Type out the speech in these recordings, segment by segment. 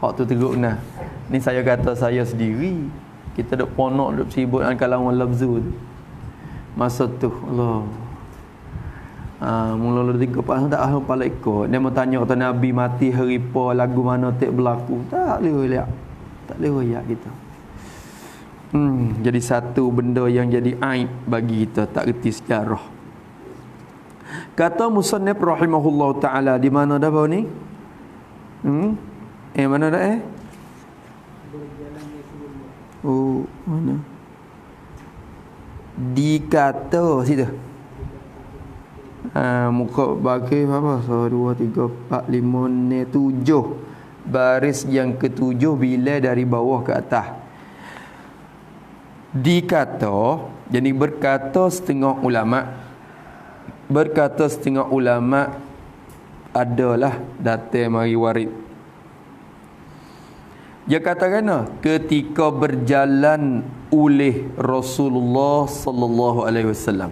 Hak tu teruk nah. Ni saya kata saya sendiri. Kita duk ponok duk sibuk dengan kalangan lafzu tu. Masa tu Allah. Mula-mula 3 pasal tak tahu pala ikut. Dia mau tanya kata Nabi mati hari apa, lagu mana tak berlaku. Tak boleh lihat. Tak boleh lihat kita. Jadi satu benda yang jadi aib bagi kita tak reti sejarah. Kata musannif rahimahullah taala di mana dah bau ni? Mana dah Oh, mana? Dikata situ. Muka bagi apa? 1 2 3 4 5 6 7. Baris yang ketujuh bila dari bawah ke atas. Dikata, jadi berkata setengah ulama adalah datang mari warid. Dia katakan ketika berjalan oleh Rasulullah sallallahu alaihi wasallam.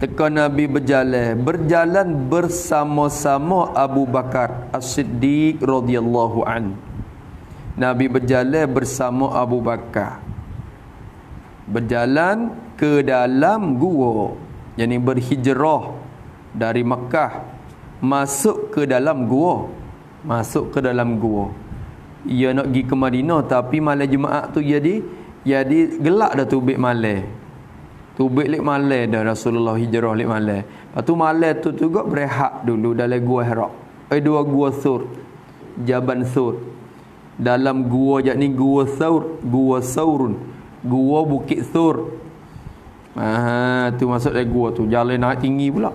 Teka Nabi berjalan bersama-sama Abu Bakar As-Siddiq radhiyallahu an. Nabi berjalan bersama Abu Bakar. Berjalan ke dalam gua. Yani berhijrah dari Makkah masuk ke dalam gua. Ia nak pergi ke Madinah tapi malam Jumaat tu jadi gelak dah tubik malam. Tubik lek malam dah Rasulullah hijrah lek malam. Lepas tu malam tu juga berehat dulu dalam gua Hira. Dua gua Sur. Jaban Sur. Dalam gua yakni gua Saurun. Gua Bukit Sur. Tu masuk dalam gua tu. Jalan naik tinggi pula.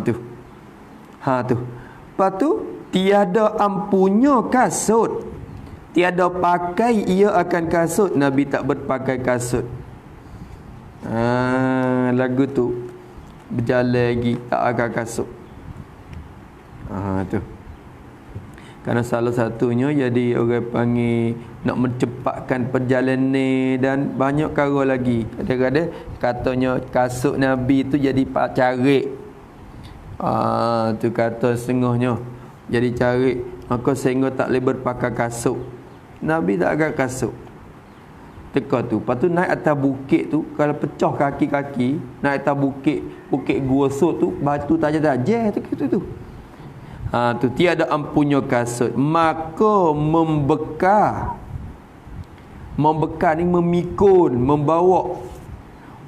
Tu. Lepas tu tiada ampunya kasut. Tiada pakai ia akan kasut. Nabi tak berpakai kasut. Lagu tu berjalan lagi tak akan kasut. Tu. Karena salah satunya jadi orang panggil nak mencepatkan perjalanan dan banyak cara lagi. Kadang-kadang katanya kasut Nabi tu jadi pak carik. Tu kata setengahnya. Jadi cari maka sehingga tak boleh berpakai kasut. Nabi tak agak kasut. Teka tu. Lepas tu naik atas bukit tu, kalau pecah kaki-kaki, naik atas bukit Gua Sur tu, batu tajam-tajam tu. Tu tiada ampunya kasut. Maka membekar ni memikul, membawa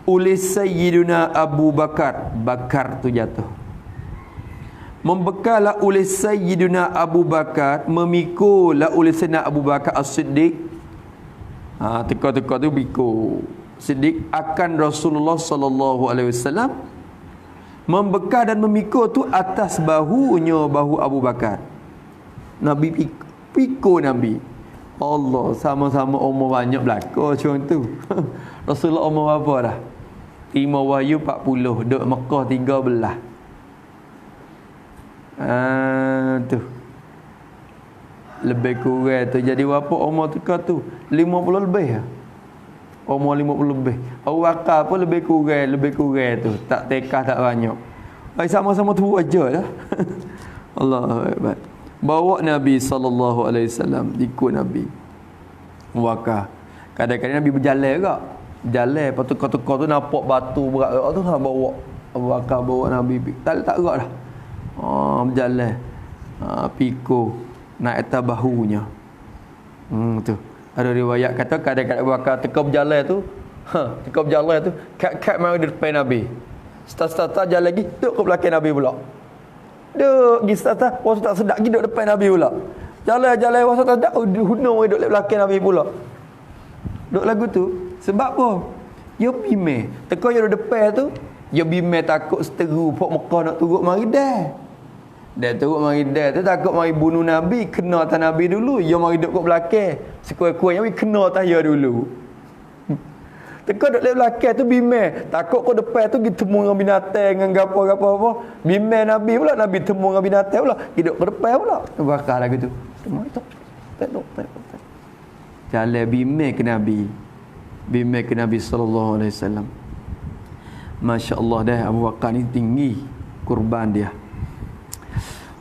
oleh Sayyidina Abu Bakar. Bakar tu jatuh. Membekallah oleh Sayyidina Abu Bakar, memikullah oleh Sayyidina Abu Bakar As-Siddiq. Teka-teka tu pikul Siddiq akan Rasulullah sallallahu alaihi wasallam. Membekal dan memikul tu atas bahu Abu Bakar. Nabi pikul Nabi. Allah, sama-sama umur banyak belaka macam tu. Rasulullah umur berapa dah? 5 wahyu 40, duduk Mekah 13. Tu lebih kurang tu. Jadi berapa umur teka tu? 50 lebih. Umur 50 lebih. Abu Bakar pun lebih kurang tu. Tak tekah tak banyak. Sama-sama tua aja dah. Allahu akbar. Bawa Nabi sallallahu alaihi wasallam, ikut Nabi. Abu Bakar. Kadang-kadang Nabi berjalan juga. Jalan lepas tu teka-teka tu nampak batu berat tu bawa Abu Bakar bawa Nabi. Tak gerak dah. Berjalan. Pikul naik atas bahunya. Tu. Ada riwayat kata kadang-kadang Abu Bakar teka berjalan tu, kat mari di depan Nabi. Start jalan lagi, duduk ke belakang Nabi pula. Duduk pergi start, waktu tak sedap pergi duduk depan Nabi pula. Jalan waktu tak sedap, hunung duduk belakang Nabi pula. Duduk lagu tu, sebab apa? Ya bime. Teka yang duduk depan tu, ya bime takut seteru pok Mekah nak turut mari dah. Dia turut mari dah tu takut mari bunuh Nabi, kena atas Nabi dulu. Ya mari duduk kat belakang. Sekuat-kuatnya kena atas dia dulu. Teka duduk belakang tu bime. Takut kau depan tu pergi temu dengan binatang dengan gapo-gapo. Bime Nabi pula, Nabi temu dengan binatang pula. Duduk ke depan pula. Bakar lagu tu. Temu itu. Tak. Jalan bime ke Nabi. Bime ke Nabi sallallahu alaihi wasallam. Masya-Allah dah Abu Bakar ni tinggi kurban dia.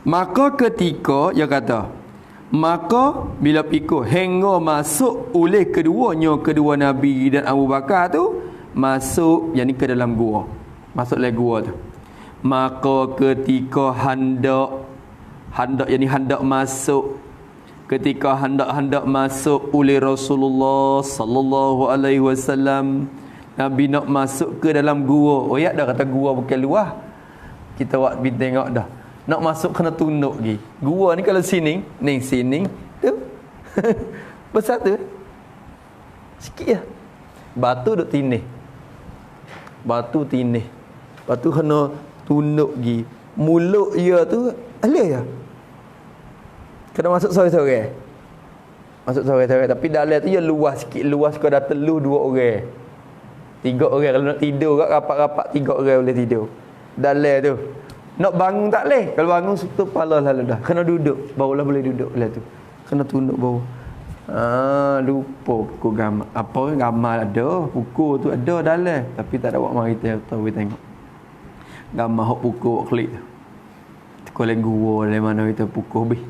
Maka ketika dia kata Maka bila pikul hingga masuk oleh kedua Nabi dan Abu Bakar tu, masuk yang ni ke dalam gua. Masuk dalam gua tu. Maka ketika hendak yang ni hendak masuk, ketika hendak masuk oleh Rasulullah sallallahu alaihi wasallam, Nabi nak masuk ke dalam gua. Oh ya dah kata gua bukan luah. Kita buat tengok dah. Nak masuk kena tunduk lagi. Gua ni kalau sini tu. Besar tu. Sikit je. Batu duk tinih. Batu kena tunduk lagi. Mulut dia tu alih je. Kena masuk sore-sore. Tapi dalam tu dia luas sikit. Luas kau dah teluh 2 orang. 3 orang. Kalau nak tidur kat rapat-rapat 3 orang boleh tidur. Dalam tu. Nak bangun tak boleh. Kalau bangun tu pala lalu dah. Kena duduk. Barulah boleh duduk lah tu. Kena tunduk baru. Lupa pukul gambar. Apa gambar ada. Pukul tu ada dalam. Tapi tak ada buat mari tahu tengok. Gambar hok pukul klik tu. Sekolah gua dari mana kita pukul habis.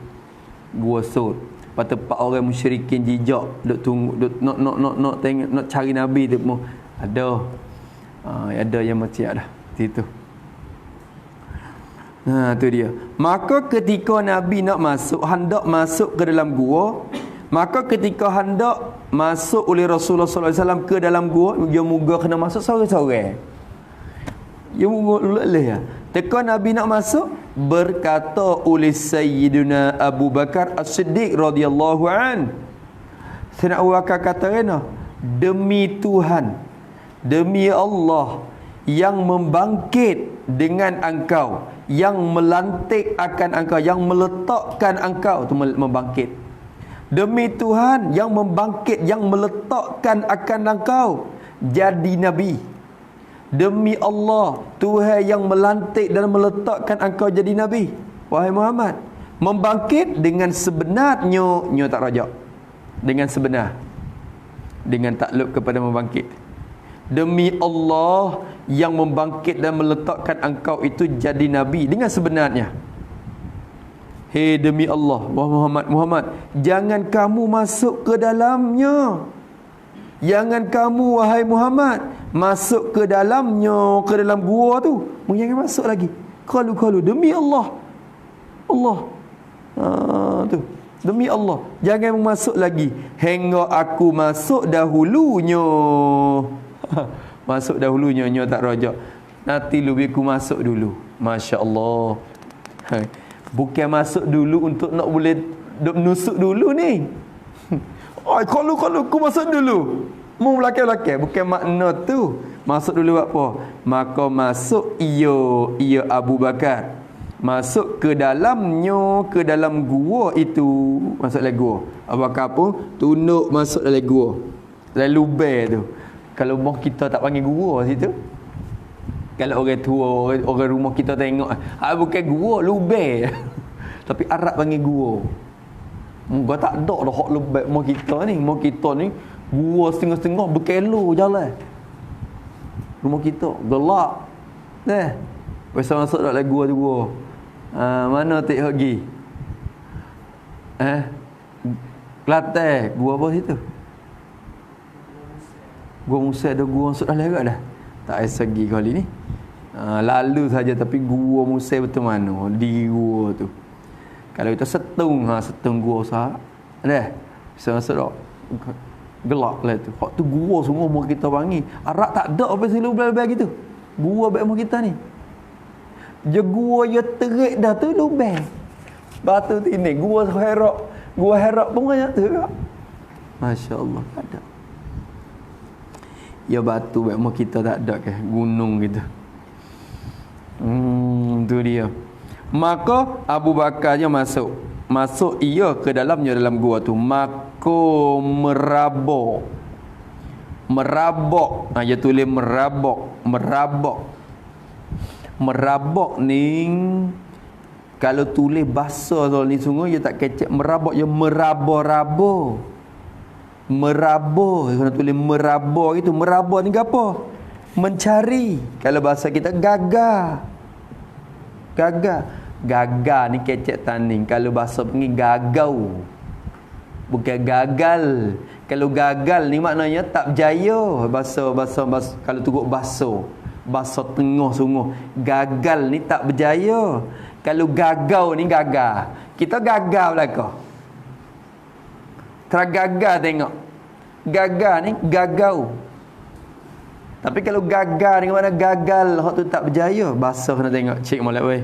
Gua sud. Lepas tu 4 orang musyrikin jijak. Duk tunggu. Duk nak tengok. Nak cari Nabi tu. Ada. Ada yang mati dah. Situ. Tu dia. Maka ketika Nabi nak masuk, hendak masuk ke dalam gua, maka ketika hendak masuk oleh Rasulullah sallallahu alaihi wasallam ke dalam gua, dia muga kena masuk sore-sore. Dia muga leleh ya. Teka Nabi nak masuk, berkata oleh Sayyidina Abu Bakar As-Siddiq radhiyallahu an. Sayyidina Abu Bakar kata kena, demi Tuhan, demi Allah yang membangkit dengan engkau, yang melantik akan engkau, yang meletakkan engkau tu membangkit. Demi Tuhan yang membangkit, yang meletakkan akan engkau jadi nabi. Demi Allah, Tuhan yang melantik dan meletakkan engkau jadi nabi, wahai Muhammad, membangkit dengan sebenarnya, nyo tak rajak, dengan sebenar, dengan takluk kepada membangkit. Demi Allah yang membangkit dan meletakkan engkau itu jadi nabi dengan sebenarnya. Hei demi Allah, Muhammad, jangan kamu masuk ke dalamnya. Jangan kamu wahai Muhammad masuk ke dalamnya, ke dalam gua tu. Jangan masuk lagi. Qalu demi Allah. Tu. Demi Allah, jangan masuk lagi hingga aku masuk dahulunya. Masuk dahulunya, nyo tak rajak. Nanti lebih ku masuk dulu. Masya-Allah. Bukan masuk dulu untuk nak boleh duk nusuk dulu ni. Kalau ku masuk dulu. Mu belakang-belakang. Bukan makna tu. Masuk dulu buat apa? Maka masuk ia Abu Bakar. Masuk ke dalamnya, ke dalam gua itu. Masuk dalam gua. Abu Bakar pun tunduk masuk dalam gua. Dalam lubang tu. Kalau rumah kita tak panggil gua situ. Kalau orang tua, orang rumah kita tengok, bukan gua, lubang. Tapi Arab panggil gua. Gua tak ada dah hak lubang rumah kita ni. Rumah kita ni gua setengah-setengah berkelo jalan. Rumah kita gelap. Pasal masuk dalam gua tu gua. Mana tik pergi? Kelantan, gua apa situ? Gua Musa ada gua masuk dalam agak dah. Tak ada segi kali ni. Lalu saja, tapi gua Musa betul mana di gua tu. Kalau kita setung gua sah. Dah. Bisa masuk dak. Gelap lah tu. Hak tu gua semua rumah kita panggil. Arak tak ada apa silu bel-bel gitu. Gua baik rumah kita ni. Je gua ya terik dah tu lubang. Batu tini gua herak pun banyak tu. Masya-Allah ada. Ya batu baik rumah kita tak ada ke gunung gitu. Tu dia. Maka Abu Bakarnya masuk ia ke dalamnya dalam gua tu. Maka merabok. Dia tulis merabok ni kalau tulis bahasa soal ni sungguh dia tak kecek merabok, dia meraba-raba. Meraba, kena tulis meraba gitu. Meraba ni apa? Mencari. Kalau bahasa kita gagah. Gagal ni kecek tanding. Kalau bahasa panggil gagau. Bukan gagal. Kalau gagal ni maknanya tak berjaya. Bahasa kalau turut bahasa tengah sungguh. Gagal ni tak berjaya. Kalau gagau ni gagal. Kita gagal belaka. Tergagal tengok. Gagal ni gagau. Tapi kalau gagal dengan mana gagal hak tu tak berjaya, bahasa kena tengok. Cik molek weh.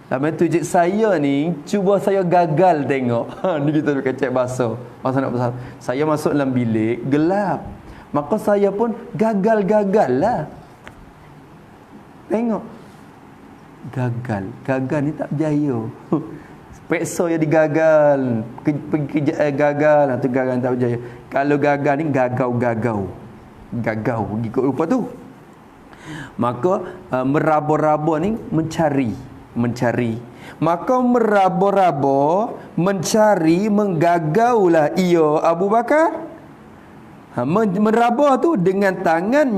Lama tu cik saya ni cuba saya gagal tengok. Ni kita dekat cek bahasa. Masa nak pasal. Saya masuk dalam bilik gelap. Maka saya pun gagal lah. Tengok. Gagal ni tak berjaya. Peksa ya digagal. Pergi kerja gagal, tu gagal tak berjaya. Kalau gagal ni gagau. Ikut rupa tu. Maka meraba-raba ni mencari. Maka meraba-raba mencari menggagaulah ia Abu Bakar. Meraba tu dengan tangan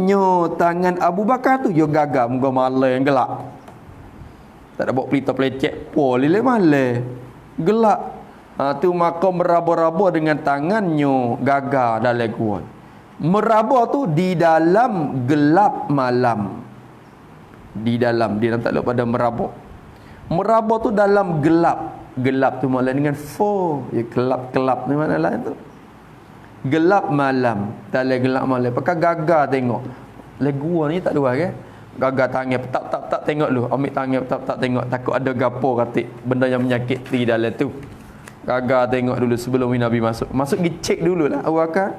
Abu Bakar tu yo gagal muka malai yang gelap. Tak ada bawa pelita pelecek polile malai. Gelap. Tu maka meraba-raba dengan tangannya gagal dalam gua. Meraba tu di dalam gelap malam. Di dalam tak ada pada meraba. Meraba tu dalam gelap. Gelap tu malam dengan fo. Ya kelap ni mana lain tu. Gelap malam. Dalam gelap malam. Pakai gagal tengok. Legua ni tak ada ke? Gagal tangan tak tengok dulu. Ambil tangan tak tengok. Takut ada gapo katik benda yang menyakiti dalam tu. Gagal tengok dulu sebelum Nabi masuk. Masuk pergi cek dululah Abu Bakar.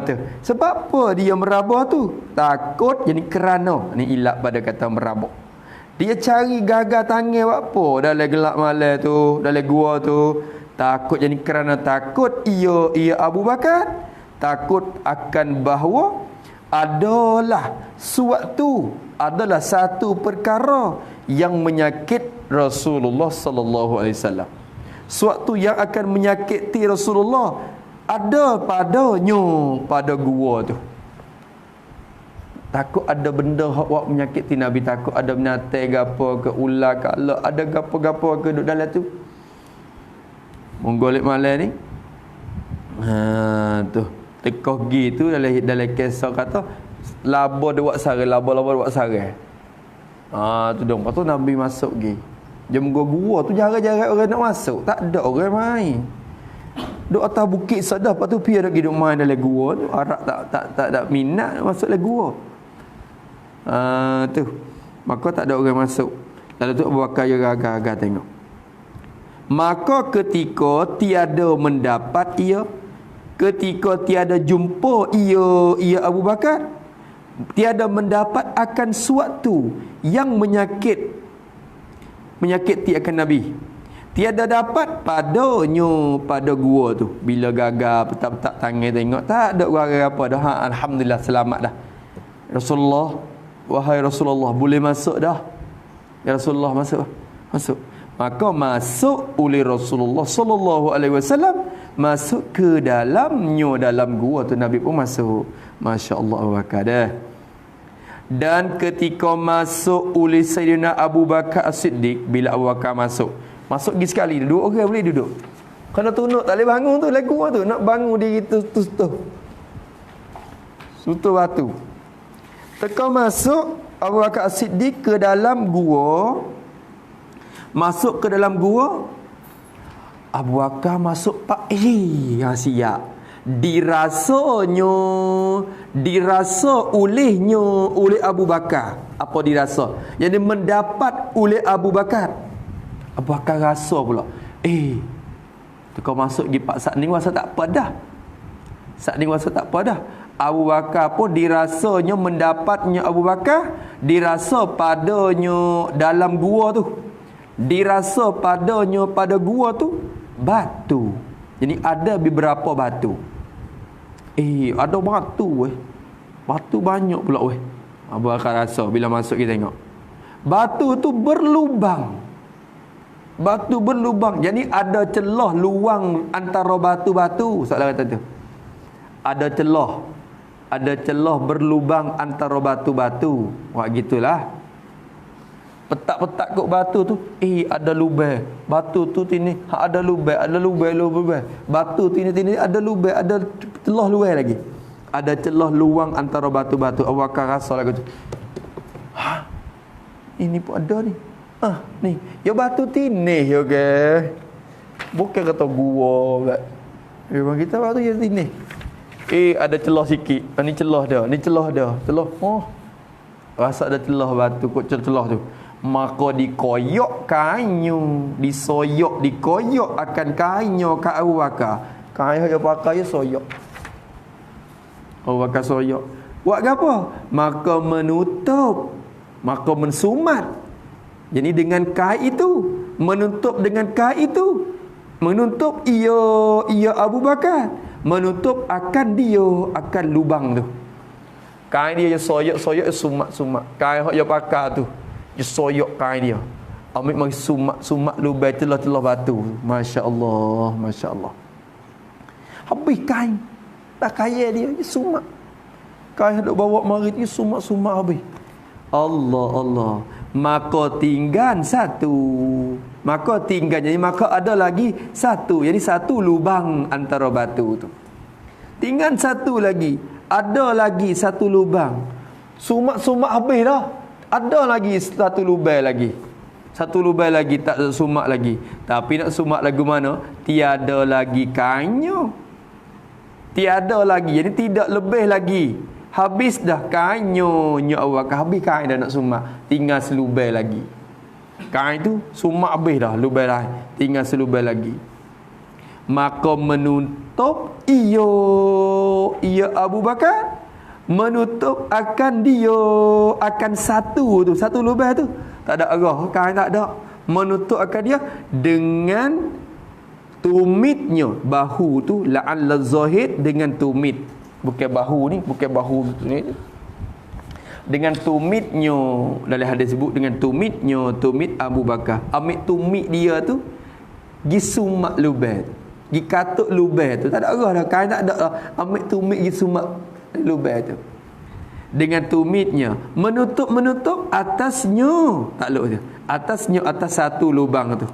Tu. Sebab apa dia meraba tu? Takut jadi kerana. Ni ilak pada kata meraba. Dia cari gagal tangan buat apa dalam gelap malam tu, dalam gua tu. Takut jadi kerana takut ia Abu Bakar takut akan bahawa adalah satu perkara yang menyakit Rasulullah sallallahu alaihi wasallam. Suatu yang akan menyakiti Rasulullah ada pada gua tu. Takut ada benda hak menyakiti Nabi, takut ada binatang gapo ke ular ke ala, ada gapo-gapo ke duduk dalam tu. Menggolek malam ni. Tu. Tekoh gitu dalam kisah kata laba dia buat sarang, laba dia buat sarang. Tu dong. Lepas tu Nabi masuk gi. Jam gua tu jarang-jarang orang nak masuk, tak ada orang main. Duk atas bukit sadah, lepas tu pergi nak duduk main dalam gua tu. Arab tak minat masuk dalam gua. Tu. Maka tak ada orang masuk. Lalu tu Abu Bakar agak-agak tengok. Maka ketika tiada mendapat ia, ketika tiada jumpa ia Abu Bakar, tiada mendapat akan suatu yang menyakiti akan Nabi. Tiada dapat pada gua tu. Bila gagal petak-petak tangan tengok, tak ada orang apa dah. Alhamdulillah selamat dah. Rasulullah, wahai Rasulullah, boleh masuk dah. Ya Rasulullah, masuk. Maka masuk oleh Rasulullah sallallahu alaihi wasallam, masuk ke dalam gua tu. Nabi pun masuk. Masya-Allah Abu Bakar dah. Dan ketika masuk oleh Sayyidina Abu Bakar As-Siddiq, bila Abu Bakar masuk pergi sekali, duduk orang boleh duduk. Kena tunuk tak boleh bangun tu lagu tu, nak bangun diri tu. Sutu batu. Teka masuk Abu Bakar As-Siddiq ke dalam gua. Masuk ke dalam gua, Abu Bakar masuk pak siap. Dirasa oleh Abu Bakar. Apa dirasa? Yang mendapat oleh Abu Bakar. Abu Bakar rasa pula, kau masuk pergi pak saat ni rasa tak apa dah. Abu Bakar pun dirasanya mendapatnya Abu Bakar, dirasa padanya dalam gua tu. Dirasa padanya pada gua tu batu. Jadi ada beberapa batu. Ada batu Batu banyak pula Abu Bakar rasa bila masuk kita tengok. Batu tu berlubang. Jadi ada celah luang antara batu-batu. Soalan kata tu. Ada celah berlubang antara batu-batu. Wah gitulah. Petak-petak kot batu tu, ada lubang. Batu tu tini, ada lubang, lubang. Batu tini ada lubang, ada celah luar lagi. Ada celah luang antara batu-batu. Abu Bakar rasa lagu tu. Ini pun ada ni. Ni. Ya batu tini ya ke. Bukan kata gua. Memang kita batu ya tini. Ada celah sikit. Ni celah dah. Celah. Rasa ada celah batu kot celah tu. Maka dikoyok kayu, dikoyok akan kayu ke Abu Bakar. Kayu yang pakai soyok. Abu Bakar soyok. Buat apa? Maka menutup, maka mensumat. Jadi dengan kain itu, menutup dengan kain itu, menutup ia Abu Bakar, menutup akan lubang tu. Kain dia soyok sumat. Kain hak dia pakai tu, dia soyok kain dia. Ambil mari sumat lubang celah-celah batu. Masya-Allah. Habis kain. Tak kaya dia sumat. Kain duk bawa mari dia sumat habis. Allah. Maka tinggal satu. Jadi maka ada lagi satu. Jadi satu lubang antara batu tu. Tinggal satu lagi. Ada lagi satu lubang. Sumat habis dah. Ada lagi satu lubang lagi. Satu lubang lagi tak sumat lagi. Tapi nak sumat lagu mana? Tiada lagi kainnya. Tiada lagi. Jadi tidak lebih lagi. Habis dah kainnya Abu Bakar. Habis kain dah nak sumat. Tinggal selubang lagi. Kain tu sumat habis dah. Lubang lain. Tinggal selubang lagi. Maka menutup ia Abu Bakar, menutup akan satu lubang tu. Tak ada arah, kain tak ada. Menutup akan dia dengan tumitnya. Bahu tu la'alla zahid dengan tumit. Bukan bahu ni dengan tumitnya. Dalam hadis sebut dengan tumitnya, tumit Abu Bakar. Ambil tumit dia tu gi sumak lubang, gi katuk lubang tu. Tak ada arah dah, kain tak ada dah. Ambil tumit gi sumak lubang tu. Dengan tumitnya, menutup atasnya, takluk dia. Atasnya atas satu lubang tu.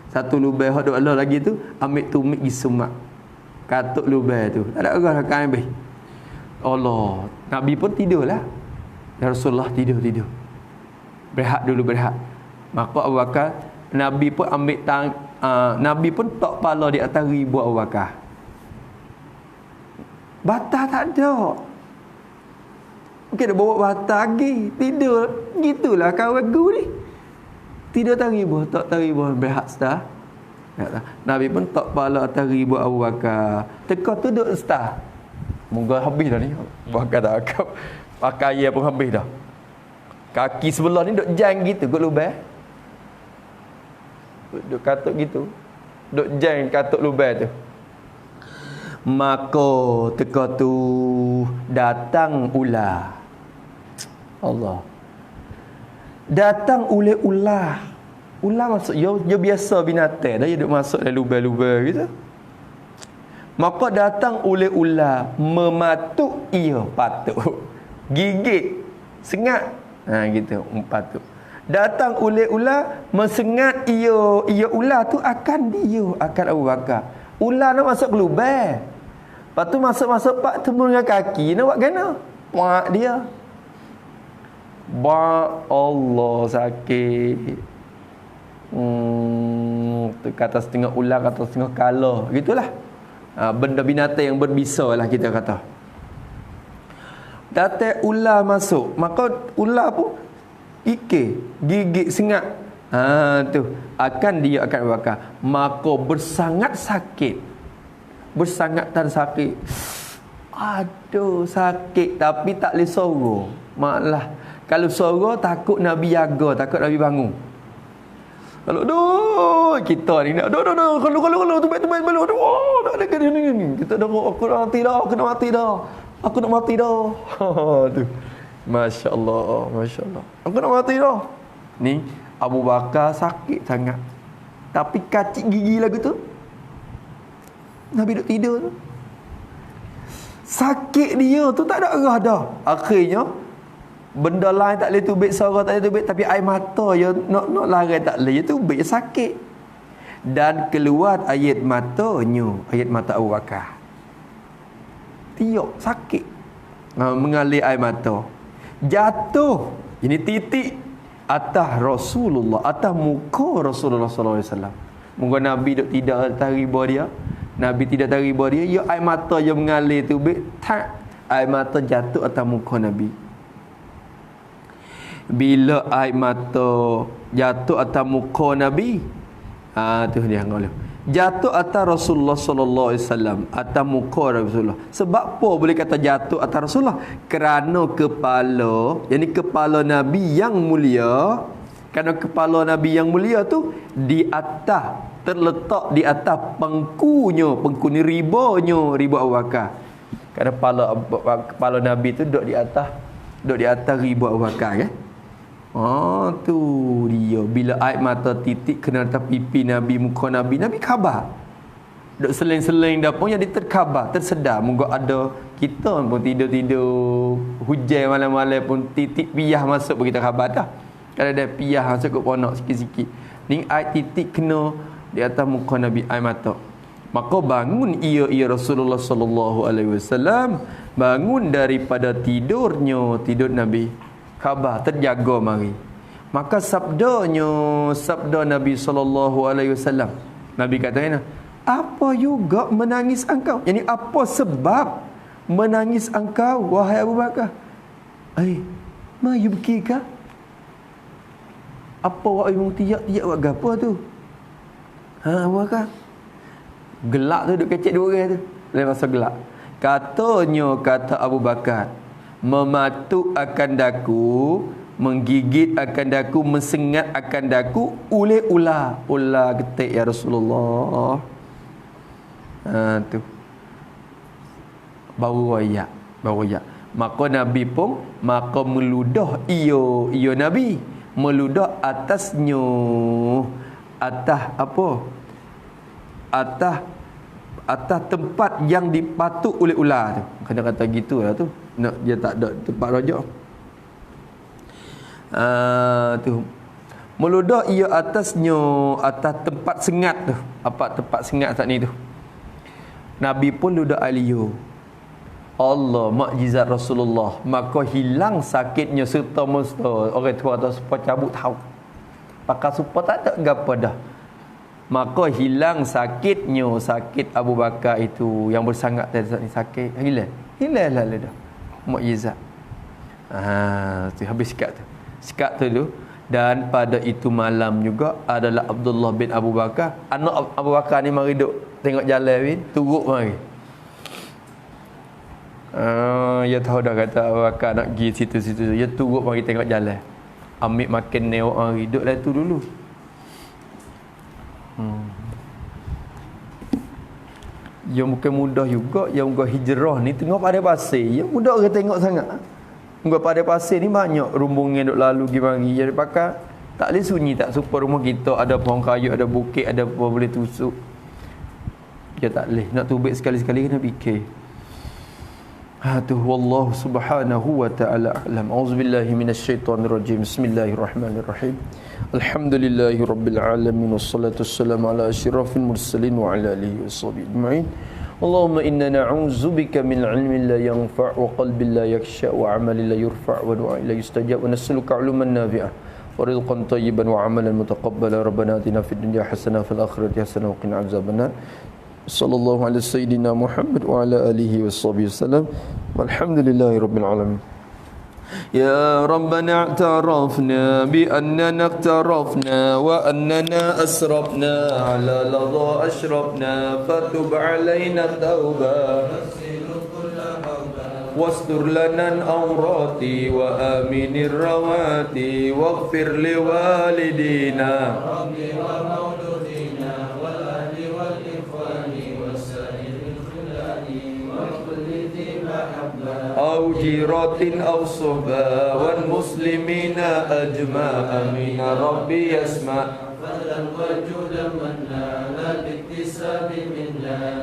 Satu lubang hak duk Allah lagi tu, ambil tumit gi sumak. Katuk lubang tu. Tak ada arah dah kain habis. Allah, Nabi pun tidurlah. Ya Rasulullah tidur. Berehat dulu. Maka Abu Bakar, Nabi pun ambil Nabi pun tak pala di atas ribu Abu Bakar. Batas tak ada. Mungkin dia bawa batas lagi. Tidur. Gitulah kawan gu ni. Tidur tak ribu. Berehat setah. Nabi pun tak pala atas ribu Abu Bakar. Teka tu duduk setah. Moga habis dah ni. Abu Bakar tak akap. Pakaian pun habis dah. Kaki sebelah ni duk jang gitu kot lubang. Duk katuk gitu. Duk jang katuk lubang tu. Maka teka tu datang ular. Allah. Datang ular. Ular masuk dia biasa binatang dah, dia duk masuk dalam lubang-lubang gitu. Maka datang ular mematuk ia patuk. Gigit, sengat. Gitu, patuk. Datang ular mensengat ia ular tu akan Abu Bakar. Ular nak masuk ke lubang. Lepas tu masuk pak temu dengan kaki nak buat kena. Wak dia. Allah sakit. Kata setengah ular, kata setengah kala. Gitulah. Benda binatang yang berbisa lah kita kata. Datang ular masuk. Maka ular pun gigit sengat. Tu akan bakar. Maka bersangat sakit. Bersangatan sakit. Aduh sakit. Tapi tak boleh sorok. Malah kalau sorok takut Nabi jaga, takut Nabi bangun. Kalau kita ni nak kalau tu balik balik. Tak ada kena ni. Kita dah aku nak mati dah. Tu. Masya-Allah. Aku nak mati dah. Ni Abu Bakar sakit sangat. Tapi kacik gigi lagu tu. Nabi duduk tidur tu. Sakit dia tu tak ada arah dah. Akhirnya Benda lain tak boleh tubik, suara tak boleh tubik, tapi air mata ya nak larai tak boleh, ya tubik sakit. Dan keluar air matanya, air mata Abu Bakar. Tiok sakit. Mengalir air mata. Jatuh. Ini titik atas Rasulullah, atas muka Rasulullah sallallahu alaihi wasallam. Moga Nabi duk tidak atas riba dia. Nabi tidak atas riba dia, ya air mata je mengalir tubik, tak air mata jatuh atas muka Nabi. Bila air mata jatuh atas muka Nabi, tu dia ngoleh. Jatuh atas Rasulullah sallallahu alaihi wasallam, atas muka Rasulullah. Sebab apa boleh kata jatuh atas Rasulullah? Kerana kepala, yakni kepala Nabi yang mulia, kerana kepala Nabi yang mulia tu di atas, terletak di atas pengku ni riba Abu Bakar. Kerana kepala Nabi tu duduk di atas riba Abu Bakar kan. Tu dia. Bila air mata titik kena atas pipi Nabi, muka Nabi, Nabi khabar. Duk seling-seling dah pun jadi terkhabar, tersedar. Moga ada kita pun tidur-tidur hujan malam-malam pun titik piyah masuk pun kita khabar dah. Kalau ada piyah masuk ke ponok sikit-sikit. Ni air titik kena di atas muka Nabi, air mata. Maka bangun ia Rasulullah sallallahu alaihi wasallam, bangun daripada tidur Nabi. Khabar terjaga mari. Maka sabda Nabi sallallahu alaihi wasallam. Nabi katanya, apa juga menangis engkau? Yani apa sebab menangis engkau wahai Abu Bakar? Ma yubkika? Apa awak tiak buat gapo tu? Abu Bakar. Gelak tu duk kecek dua orang tu. Lain masa gelak. Kata Abu Bakar, mematuk akan daku, menggigit akan daku, mensengat akan daku oleh ular getik ya Rasulullah. Tu baru royak. Maka Nabi pun meludah ia Nabi meludah atasnya, atas apa, atas tempat yang dipatuk oleh ular tu. Kata gitulah tu. Nak dia tak ada tempat rojak. Tu meludah ia atasnya, atas tempat sengat tu. Apa tempat sengat saat ni tu? Nabi pun ludah aliyo. Allah, mukjizat Rasulullah. Maka hilang sakitnya serta merta. Orang tua atau supaya cabut tahu. Pakai supaya tak ada gapo dah. Maka hilang sakit Abu Bakar itu yang bersangat tadi saat ni sakit. Hilang lah dah. Mukjizat. Tu habis sikat tu dulu. Dan pada itu malam juga adalah Abdullah bin Abu Bakar, anak Abu Bakar ni mari duk tengok jalan ni, turut mari. Ya tahu dah kata Abu Bakar nak pergi situ-situ. Ya turut mari tengok jalan. Ambil makan newak mari duk lah tu dulu. Yang bukan mudah juga, yang mudah hijrah ni tengok pada pasir. Yang mudah orang tengok sangat. Muka pada pasir ni banyak rumbungnya duk lalu pergi mari. Jadi pakai tak boleh sunyi, tak supaya rumah kita ada pohon kayu, ada bukit, ada apa boleh tusuk. Dia tak boleh. Nak tubik sekali-sekali kena fikir. Tu wallahu subhanahu wa ta'ala a'lam. Auzubillahi minasyaitonirrajim. Bismillahirrahmanirrahim. Alhamdulillahi rabbil alamin, wassalatu wassalamu ala asyrafil mursalin wa ala alihi washabihi ajma'in. Allahumma inna na'udzubika min ilmin la yanfa' wa qalbin la yakhsha' wa 'amalin la yurfa' wa du'a'in la yustajab wa nas'aluka 'ilman nafi'an wa rizqan thayyiban wa 'amalan mutaqabbalan. Rabbana atina fid dunya hasanah wa fil akhirati hasanah wa qina 'adzabannar. Sallallahu ala sayyidina Muhammad wa ala alihi washabihi wasallam. Walhamdulillahi rabbil alamin. يا ربنا اعترفنا بأننا اقترفنا وأننا أسرفنا على لظى أشرفنا فتب علينا التوبة واستر لنا الأورات وآمن الروات واغفر لوالدينا أو جيرة أو صحبة والمسلمين أجمع. آمين ربي يسمع فضلا وجودا من لا باكتساب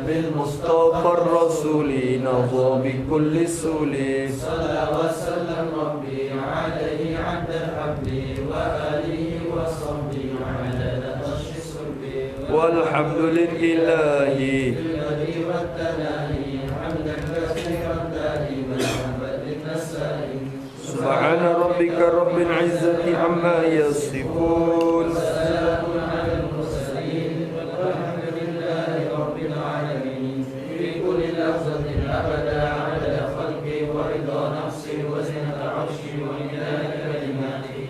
بالمصطفى الرسول نظى بكل السول صلى وسلم ربي عليه عبد الحب وآله وصحبه عدد عرش صلبي والحمد لله بالبدء والتناهي حمدا كثيرا دائما بدل السائل سبحان ربك رب العزة عما يصفون سلام على المرسلين والحمد لله رب العالمين في كل لحظة أبدا عدد خلقي ورضا نفسي وزنة عرشي ومداد كلماتي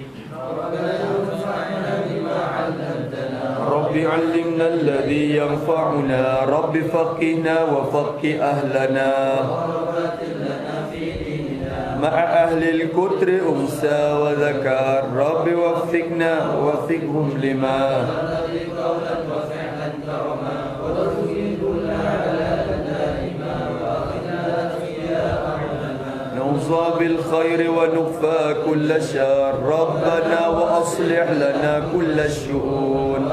ربنا انفعنا بما علمتنا رب علمنا الذي ينفعنا رب فقهنا وفقه أهلنا وربات لنا في ديننا مع أهل الكتر أنثى وذكر رب وفقنا وفقهم لما الذي قولا وفعلا كرما وارزقني كل حلال دائما واخذنا فيها أعلما نوصى بالخير ونخفى كل شر ربنا وأصلح لنا كل الشؤون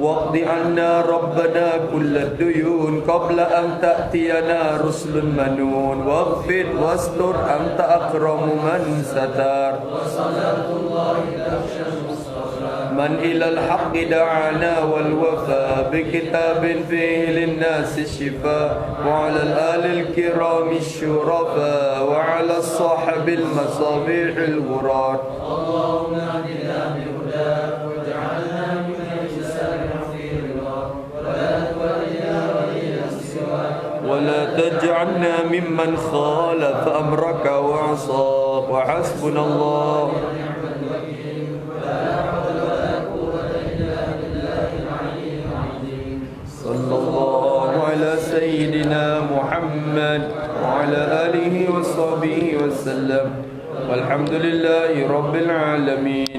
واقض عنا ربنا كل الديون قبل أن تأتينا رسل منون واغفر واستر أنت أكرم من ستر وصلاة الله تخشى المصطفى من إلى الحق دعانا والوفاء بكتاب فيه للناس الشفاء وعلى الآل الكرام الشرفاء وعلى الصحب المصابيح الغرار اللهم اهدنا بهداك واجعلنا من يسارع في رضاك ولا تولنا وليا سواك ولا تجعلنا ممن خالف أمرك وعصاك وحسبنا الله ونعم الوكيل ولا حول ولا قوة إلا بالله العلي العظيم صلى الله على سيدنا محمد وعلى آله وصحبه وسلم والحمد لله رب العالمين.